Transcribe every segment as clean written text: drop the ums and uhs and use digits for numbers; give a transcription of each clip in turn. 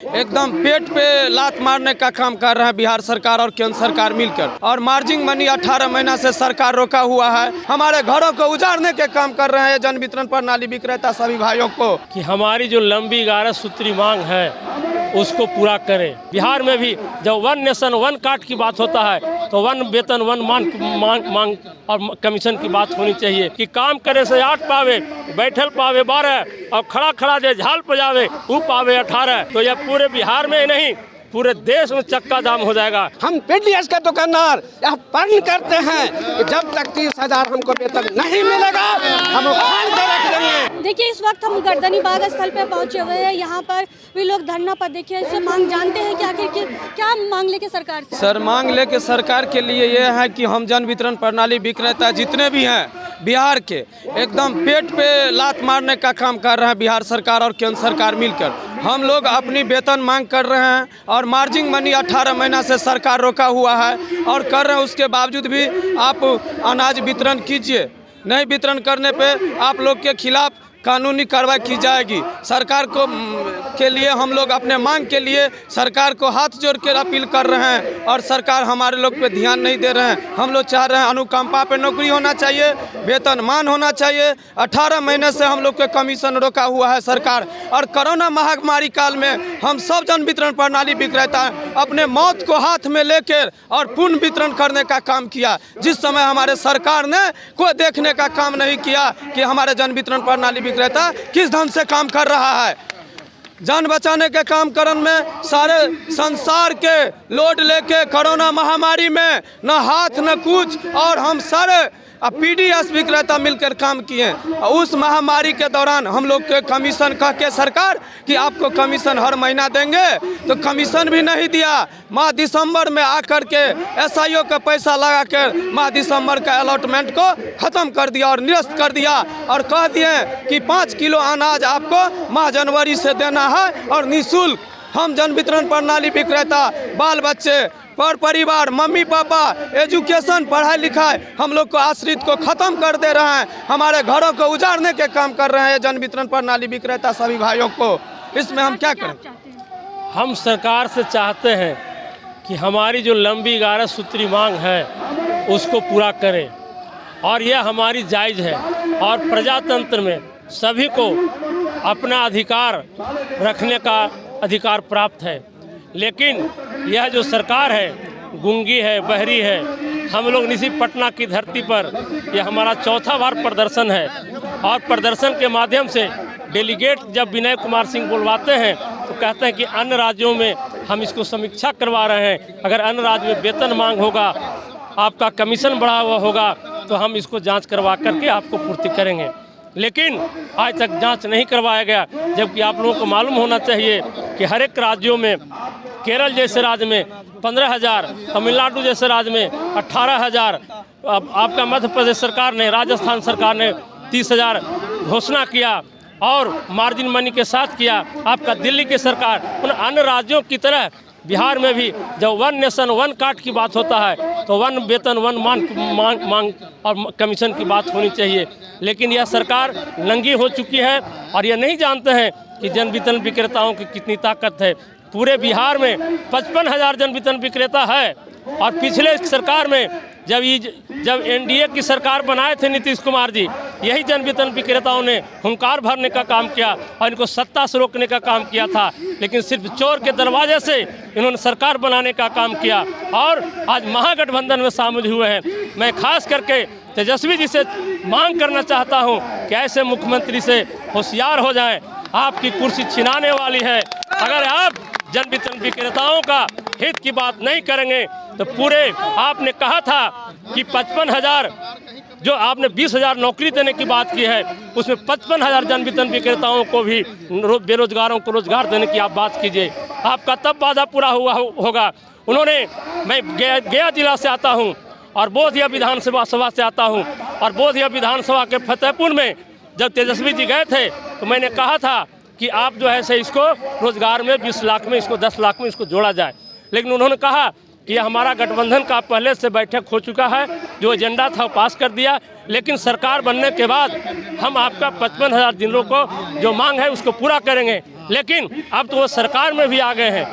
एकदम पेट पे लात मारने का काम कर रहे हैं बिहार सरकार और केंद्र सरकार मिलकर। और मार्जिन मनी 18 महीना से सरकार रोका हुआ है। हमारे घरों को उजाड़ने के काम कर रहे हैं जन वितरण प्रणाली विक्रेता सभी भाइयों को कि हमारी जो लंबी 11 सूत्री मांग है उसको पूरा करें। बिहार में भी जब वन नेशन वन कार्ड की बात होता है तो वन वेतन वन मांग और कमीशन की बात होनी चाहिए कि काम करे से 8 पावे, बैठल पावे 12 और खड़ा खड़ा जो झाल पजावे वो पावे 18। तो यह पूरे बिहार में ही नहीं पूरे देश में चक्का जाम हो जाएगा। हम पीडीएस के दुकानदार यह प्रण करते हैं कि जब तक 30,000 हमको वेतन नहीं मिलेगा हम उखाड़ के रख देंगे। देखिए इस वक्त हम गर्दनी बाग स्थल पे पहुंचे हुए हैं। यहाँ पर भी लोग धरना पर देखिए इससे मांग जानते हैं कि आखिर क्या मांग लेके सरकार से। सर मांग लेके सरकार के लिए ये है कि हम जन वितरण प्रणाली विक्रेता जितने भी हैं बिहार के एकदम पेट पे लात मारने का काम कर रहे हैं बिहार सरकार और केंद्र सरकार मिलकर। हम लोग अपनी वेतन मांग कर रहे हैं और मार्जिन मनी 18 महीना से सरकार रोका हुआ है और कर रहे हैं। उसके बावजूद भी आप अनाज वितरण कीजिए, नहीं वितरण करने पे आप लोग के खिलाफ कानूनी कार्रवाई की जाएगी। सरकार को के लिए हम लोग अपने मांग के लिए सरकार को हाथ जोड़ के अपील कर रहे हैं और सरकार हमारे लोग पे ध्यान नहीं दे रहे हैं। हम लोग चाह रहे हैं अनुकंपा पे नौकरी होना चाहिए, वेतनमान होना चाहिए। 18 महीने से हम लोग के कमीशन रोका हुआ है सरकार। और कोरोना महामारी काल में हम सब जन वितरण प्रणाली विक्रेता अपने मौत को हाथ में लेकर और पूर्ण वितरण करने का काम किया, जिस समय हमारे सरकार ने कोई देखने का काम नहीं किया कि हमारे जन वितरण प्रणाली विक्रेता किस ढंग से काम कर रहा है। जान बचाने के काम करने में सारे संसार के लोड लेके कोरोना महामारी में न हाथ न कुछ और हम सारे पीडीएस विक्रेता मिलकर काम किए। उस महामारी के दौरान हम लोग के कमीशन कह के सरकार कि आपको कमीशन हर महीना देंगे तो कमीशन भी नहीं दिया। माह दिसंबर में आकर के एसआईओ का पैसा लगा कर माह दिसंबर का अलॉटमेंट को ख़त्म कर दिया और निरस्त कर दिया और कह दिए कि 5 किलो अनाज आपको माह जनवरी से देना है और निःशुल्क। हम जन वितरण प्रणाली विक्रेता बाल बच्चे पर परिवार मम्मी पापा एजुकेशन पढ़ाई लिखाई हम लोग को आश्रित को ख़त्म कर दे रहे हैं। हमारे घरों को उजाड़ने के काम कर रहे हैं जन वितरण प्रणाली विक्रेता सभी भाइयों को। इसमें हम क्या करें? हम सरकार से चाहते हैं कि हमारी जो लंबी 11 सूत्री मांग है उसको पूरा करें और यह हमारी जायज़ है और प्रजातंत्र में सभी को अपना अधिकार रखने का अधिकार प्राप्त है। लेकिन यह जो सरकार है गूंगी है, बहरी है। हम लोग निसी पटना की धरती पर यह हमारा चौथा बार प्रदर्शन है और प्रदर्शन के माध्यम से डेलीगेट जब विनय कुमार सिंह बुलवाते हैं तो कहते हैं कि अन्य राज्यों में हम इसको समीक्षा करवा रहे हैं। अगर अन्य राज्य में वेतन मांग होगा, आपका कमीशन बढ़ा हुआ होगा तो हम इसको जाँच करवा करके आपको पूर्ति करेंगे। लेकिन आज तक जांच नहीं करवाया गया, जबकि आप लोगों को मालूम होना चाहिए कि हर एक राज्यों में केरल जैसे राज्य में 15,000, तमिलनाडु जैसे राज्य में 18,000, आपका मध्य प्रदेश सरकार ने, राजस्थान सरकार ने 30,000 घोषणा किया और मार्जिन मनी के साथ किया। आपका दिल्ली की सरकार उन अन्य राज्यों की तरह बिहार में भी जब वन नेशन वन कार्ड की बात होता है तो वन वेतन वन मांग और कमीशन की बात होनी चाहिए। लेकिन यह सरकार नंगी हो चुकी है और यह नहीं जानते हैं कि जन वितरण विक्रेताओं की कितनी ताकत है। पूरे बिहार में 55,000 जन वितरण विक्रेता है और पिछले सरकार में जब एनडीए की सरकार बनाए थे नीतीश कुमार जी, यही जन वितरण विक्रेताओं ने हुंकार भरने का काम किया और इनको सत्ता से रोकने का काम किया था। लेकिन सिर्फ चोर के दरवाजे से इन्होंने सरकार बनाने का काम किया और आज महागठबंधन में शामिल हुए हैं। मैं खास करके तेजस्वी जी से मांग करना चाहता हूं कि ऐसे मुख्यमंत्री से होशियार हो जाएं। आपकी कुर्सी छिनाने वाली है। अगर आप जन वितरण विक्रेताओं का हित की बात नहीं करेंगे तो पूरे आपने कहा था कि 55,000 जो आपने 20,000 नौकरी देने की बात की है उसमें 55,000 जन वितरण विक्रेताओं को भी बेरोजगारों को रोजगार देने की आप बात कीजिए। आपका तब वादा पूरा हुआ होगा। उन्होंने, मैं गया जिला से आता हूं और बोधिया विधानसभा से आता हूं और बोधिया विधानसभा के फतेहपुर में जब तेजस्वी जी गए थे तो मैंने कहा था कि आप जो है से इसको रोजगार में 20 लाख में इसको 10 लाख में इसको जोड़ा जाए। लेकिन उन्होंने कहा कि हमारा गठबंधन का पहले से बैठक हो चुका है, जो एजेंडा था पास कर दिया, लेकिन सरकार बनने के बाद हम आपका 55,000 दिनों को जो मांग है उसको पूरा करेंगे। लेकिन अब तो वो सरकार में भी आ गए हैं,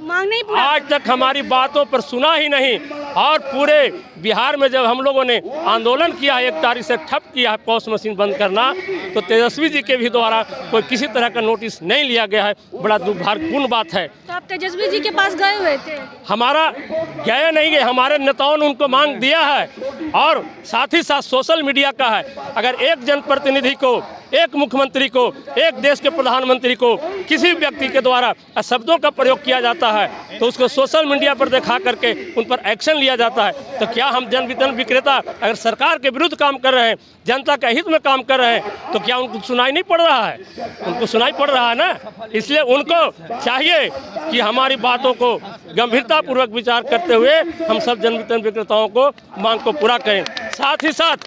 मांग नहीं पूरा। आज तक हमारी बातों पर सुना ही नहीं। और पूरे बिहार में जब हम लोगों ने आंदोलन किया है, 1 तारीख से ठप किया है पॉस मशीन बंद करना, तो तेजस्वी जी के भी द्वारा कोई किसी तरह का नोटिस नहीं लिया गया है। बड़ा दुर्भाग्यपूर्ण बात है। तो आप तेजस्वी जी के पास गए हुए थे? हमारा गए नहीं गए, हमारे नेताओं ने उनको मांग दिया है। और साथ ही साथ सोशल मीडिया का है, अगर एक जनप्रतिनिधि को, एक मुख्यमंत्री को, एक देश के प्रधानमंत्री को किसी व्यक्ति के द्वारा शब्दों का प्रयोग किया जाता है तो उसको सोशल मीडिया पर दिखा करके उन पर एक्शन लिया जाता है। तो क्या हम जन वितरण विक्रेता अगर सरकार के विरुद्ध काम कर रहे हैं, जनता के हित में काम कर रहे हैं, तो क्या उनको सुनाई नहीं पड़ रहा है? उनको सुनाई पड़ रहा है ना। इसलिए उनको चाहिए कि हमारी बातों को गंभीरतापूर्वक विचार करते हुए हम सब जन वितरण विक्रेताओं को मांग को पूरा करें। साथ ही साथ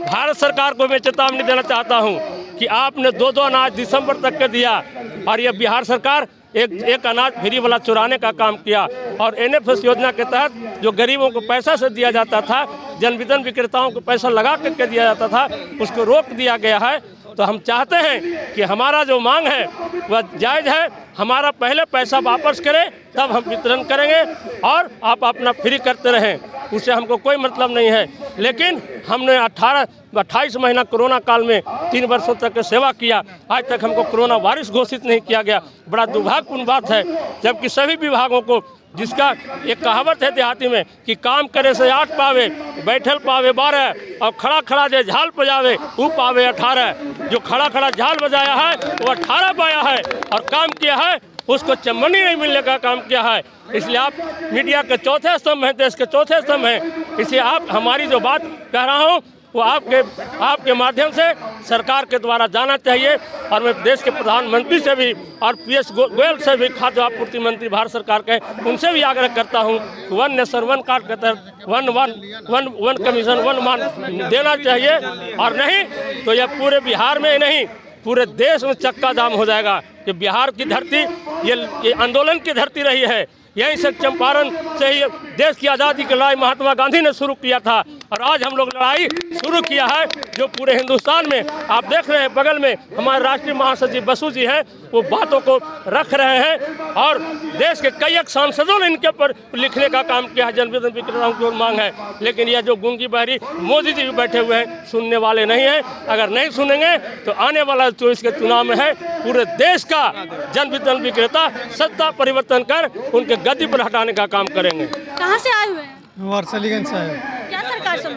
भारत सरकार को मैं चेतावनी देना चाहता हूं कि आपने 2-2 अनाज दिसंबर तक के दिया और ये बिहार सरकार एक अनाज फ्री वाला चुराने का काम किया। और NFS योजना के तहत जो गरीबों को पैसा से दिया जाता था, जन वितरण विक्रेताओं को पैसा लगा करके दिया जाता था, उसको रोक दिया गया है। तो हम चाहते हैं कि हमारा जो मांग है वह जायज़ है, हमारा पहले पैसा वापस करें तब हम वितरण करेंगे और आप अपना फ्री करते रहें, उससे हमको कोई मतलब नहीं है। लेकिन हमने 28 महीना कोरोना काल में 3 वर्षों तक की सेवा किया, आज तक हमको कोरोना वायरस घोषित नहीं किया गया। बड़ा दुर्भाग्यपूर्ण बात है, जबकि सभी विभागों को, जिसका एक कहावत है देहाती में कि काम करे से 8 पावे, बैठल पावे 12 और खड़ा खड़ा जो झाल बजावे वो पावे 18। जो खड़ा खड़ा झाल बजाया है वो 18 पाया है और काम किया है उसको चमनी नहीं मिलने का काम किया है। इसलिए आप मीडिया के चौथे स्तंभ हैं, देश के चौथे स्तंभ हैं। इसलिए आप हमारी जो बात कह रहा हूँ वो आपके माध्यम से सरकार के द्वारा जाना चाहिए। और मैं देश के प्रधानमंत्री से भी और पीयूष गोयल से भी, खाद्य आपूर्ति मंत्री भारत सरकार के, उनसे भी आग्रह करता हूं कि 1 नेशन 1 कार्ड के तहत 1 कमीशन 1 मान देना चाहिए। और नहीं तो यह पूरे बिहार में नहीं पूरे देश में चक्का जाम हो जाएगा। कि बिहार की धरती ये आंदोलन की धरती रही है। यहीं से चंपारण से ही देश की आज़ादी की लड़ाई महात्मा गांधी ने शुरू किया था और आज हम लोग लड़ाई शुरू किया है जो पूरे हिंदुस्तान में आप देख रहे हैं। बगल में हमारे राष्ट्रीय महासचिव बसु जी हैं, वो बातों को रख रहे हैं और देश के कई सांसदों ने इनके ऊपर लिखने का काम किया है। जन वितरण विक्रेताओं की ओर मांग है, लेकिन यह जो गूंगी बहरी मोदी जी भी बैठे हुए हैं, सुनने वाले नहीं हैं। अगर नहीं सुनेंगे तो आने वाला 24 के चुनाव में है पूरे देश का जन वितरण विक्रेता सत्ता परिवर्तन कर उनके गद्दी पर हटाने का काम करेंगे। कहाँ से आए हुए हैं? वारसलीगंज से आए। क्या सरकार से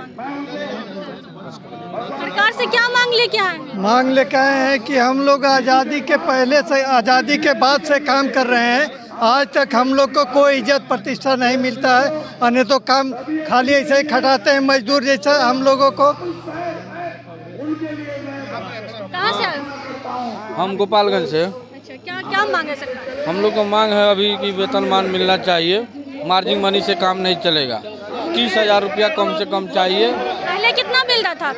सरकार से क्या मांग लेके आए हैं? मांग लेके आए हैं कि हम लोग आज़ादी के पहले से, आज़ादी के बाद से काम कर रहे हैं। आज तक हम लोग को कोई इज्जत प्रतिष्ठा नहीं मिलता है, अन्य तो काम खाली ऐसे ही खटाते हैं मजदूर जैसा हम लोगों को। कहाँ से आए? हम गोपालगंज से। अच्छा, क्या मांग है सरकार? हम लोग को मांग है अभी कि वेतनमान मिलना चाहिए, मार्जिन मनी से काम नहीं चलेगा। 30,000 रुपया कम से कम चाहिए। पहले कितना मिलता था?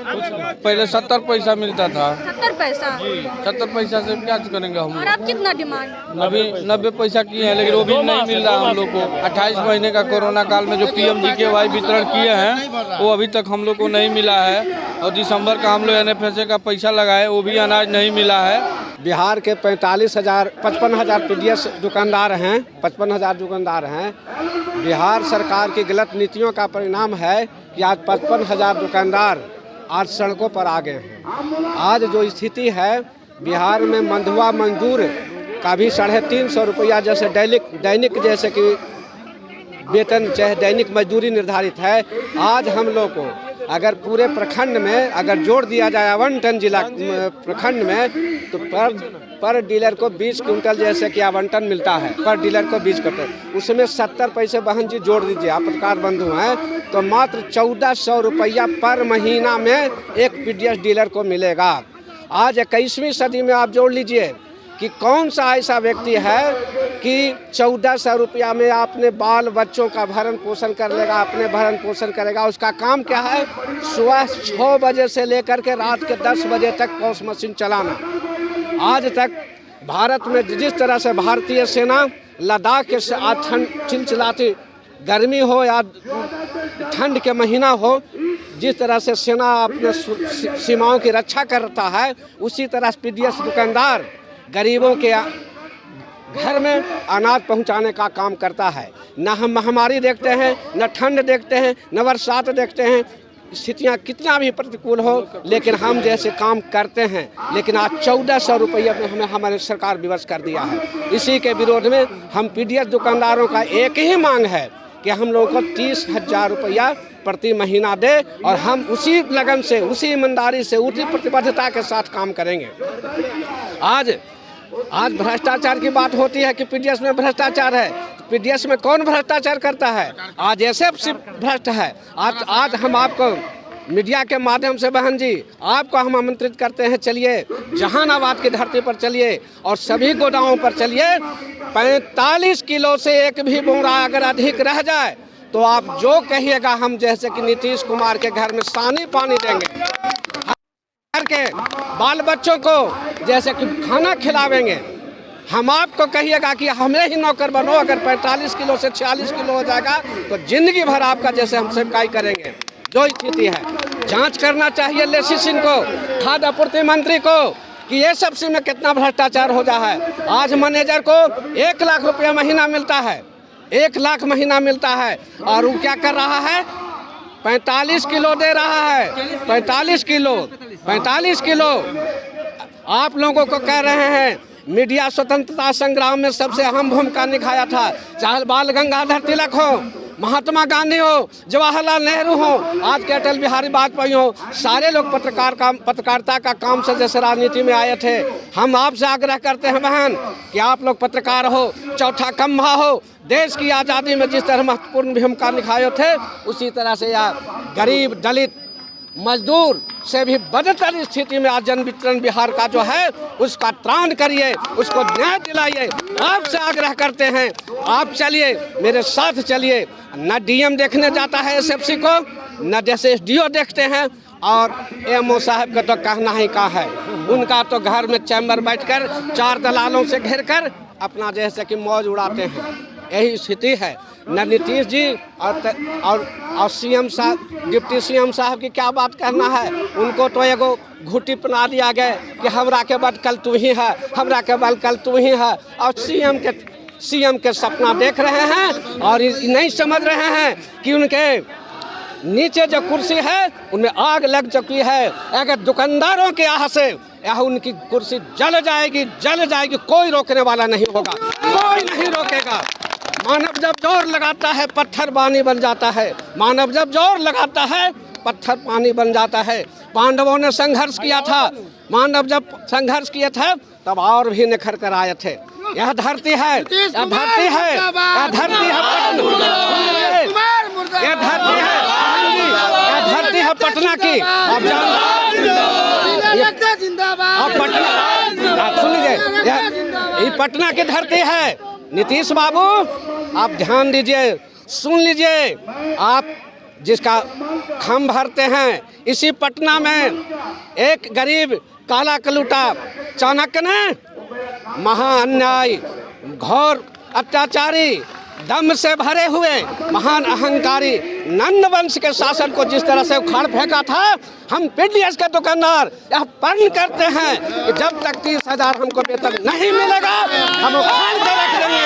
पहले 70 पैसा मिलता था। 70 पैसा? 70 पैसा से क्या करेंगे हम? और अब कितना डिमांड? अभी 90 पैसा किए हैं, लेकिन वो भी नहीं मिल रहा हम लोग को। 28 महीने का कोरोना काल में जो PMGKY वितरण किए हैं वो अभी तक हम लोग को नहीं मिला है। और दिसंबर का हम लोग NFS का पैसा लगाए, वो भी अनाज नहीं मिला है। बिहार के 55,000 PDS दुकानदार हैं, 55,000 दुकानदार हैं। बिहार सरकार की गलत नीतियों का परिणाम है कि आज 55,000 दुकानदार आज सड़कों पर आ गए हैं। आज जो स्थिति है बिहार में मंधुआ मजदूर का भी 350 रुपया जैसे दैनिक जैसे कि वेतन चाहे दैनिक मजदूरी निर्धारित है। आज हम लोग को अगर पूरे प्रखंड में अगर जोड़ दिया जाए आवंटन जिला प्रखंड में तो पर डीलर को 20 क्विंटल जैसे कि आवंटन मिलता है, पर डीलर को 20 क्विंटल, उसमें 70 पैसे बहन जी जोड़ दीजिए, आप पत्रकार बंधु हैं, तो मात्र 1400 रुपया पर महीना में एक PDS डीलर को मिलेगा। आज 21वीं सदी में आप जोड़ लीजिए कि कौन सा ऐसा व्यक्ति है कि 1400 रुपया में अपने बाल बच्चों का भरण पोषण कर लेगा, अपने भरण पोषण करेगा। उसका काम क्या है? सुबह 6 बजे से लेकर के रात के 10 बजे तक पॉस मशीन चलाना। आज तक भारत में जिस तरह से भारतीय सेना लद्दाख के चिलचिलाती गर्मी हो या ठंड के महीना हो, जिस तरह से सेना अपने सीमाओं की रक्षा करता है, उसी तरह पीडीएस दुकानदार गरीबों के घर में अनाज पहुंचाने का काम करता है। न हम महामारी देखते हैं, न ठंड देखते हैं, न बरसात देखते हैं, स्थितियाँ कितना भी प्रतिकूल हो, लेकिन हम जैसे काम करते हैं। लेकिन आज 1400 रुपये में हमें हमारी सरकार विवश कर दिया है। इसी के विरोध में हम पीडीएस दुकानदारों का एक ही मांग है कि हम लोगों को 30,000 रुपया प्रति महीना दे, और हम उसी लगन से, उसी ईमानदारी से, उसी प्रतिबद्धता के साथ काम करेंगे। आज भ्रष्टाचार की बात होती है कि पीडीएस में भ्रष्टाचार है। पीडीएस में कौन भ्रष्टाचार करता है? आज एसएफसी भ्रष्ट है। आज हम आपको मीडिया के माध्यम से बहन जी आपको हम आमंत्रित करते हैं, चलिए जहानाबाद की धरती पर चलिए और सभी गोदामों पर चलिए। 45 किलो से एक भी बोरा अगर अधिक रह जाए तो आप जो कहिएगा हम जैसे कि नीतीश कुमार के घर में सानी पानी देंगे, घर के बाल बच्चों को जैसे कि खाना खिलावेंगे। हम आपको कहिएगा कि हमें ही नौकर बनो, अगर 45 किलो से 46 किलो हो जाएगा तो जिंदगी भर आपका जैसे हम सेवकाई करेंगे। जो स्थिति है जांच करना चाहिए लेसी सिंह को, खाद्य आपूर्ति मंत्री को, कि ये सब्जी में कितना भ्रष्टाचार हो रहा है। आज मैनेजर को 1 लाख रुपया महीना मिलता है, 1 लाख महीना मिलता है, और वो क्या कर रहा है? 45 किलो दे रहा है। 45 किलो आप लोगों को कह रहे हैं। मीडिया स्वतंत्रता संग्राम में सबसे अहम भूमिका निभाया था, चाहे बाल गंगाधर तिलक हो, महात्मा गांधी हो, जवाहरलाल नेहरू हो, आज के अटल बिहारी वाजपेयी हो, सारे लोग पत्रकारिता का काम से जैसे राजनीति में आए थे। हम आपसे आग्रह करते हैं बहन कि आप लोग पत्रकार हो, चौथा खंभा हो, देश की आज़ादी में जिस तरह महत्वपूर्ण भूमिका निभाए थे, उसी तरह से या गरीब दलित मजदूर से भी बदतर स्थिति में आज जन वितरण बिहार का जो है उसका त्राण करिए, उसको न्याय दिलाइए। आपसे आग्रह करते हैं, आप चलिए, मेरे साथ चलिए। न डीएम देखने जाता है एसएफसी को, न जैसे एसडीओ देखते हैं, और एमओ साहब का तो कहना ही का है। उनका तो घर में चैम्बर बैठकर 4 दलालों से घेर कर अपना जैसे कि मौज उड़ाते हैं। यही स्थिति है। न नीतीश जी और सीएम साहब, डिप्टी सीएम साहब की क्या बात करना है। उनको तो एगो घुटी बना दिया गया कि हमरा के बाद कल तू ही है, हमरा के बाद कल तू ही है, और सीएम के सपना देख रहे हैं और नहीं समझ रहे हैं कि उनके नीचे जो कुर्सी है उनमें आग लग चुकी है। अगर दुकानदारों के यहाँ से यह उनकी कुर्सी जल जाएगी, कोई रोकने वाला नहीं होगा, कोई नहीं रोकेगा। मानव जब जोर लगाता है पत्थर पानी बन जाता है, मानव जब जोर लगाता है पत्थर पानी बन जाता है। पांडवों ने संघर्ष किया था, मानव जब संघर्ष किए थे तब और भी निखर कर आए थे। यह धरती है, यह धरती है, यह धरती है, यह धरती है, यह धरती है पटना की। आप सुन लीजिए, ये पटना की धरती है। नीतीश बाबू आप ध्यान दीजिए, सुन लीजिए, आप जिसका खम भरते हैं, इसी पटना में एक गरीब काला कलूटा चाणक्य ने महाअन्याय, घोर अत्याचारी, दम से भरे हुए महान अहंकारी नंद वंश के शासन को जिस तरह से उखाड़ फेंका था, हम पीडीएस के दुकानदार यह प्रण करते हैं कि जब तक 30,000 हमको वेतन नहीं मिलेगा हम उखाड़ के रख देंगे।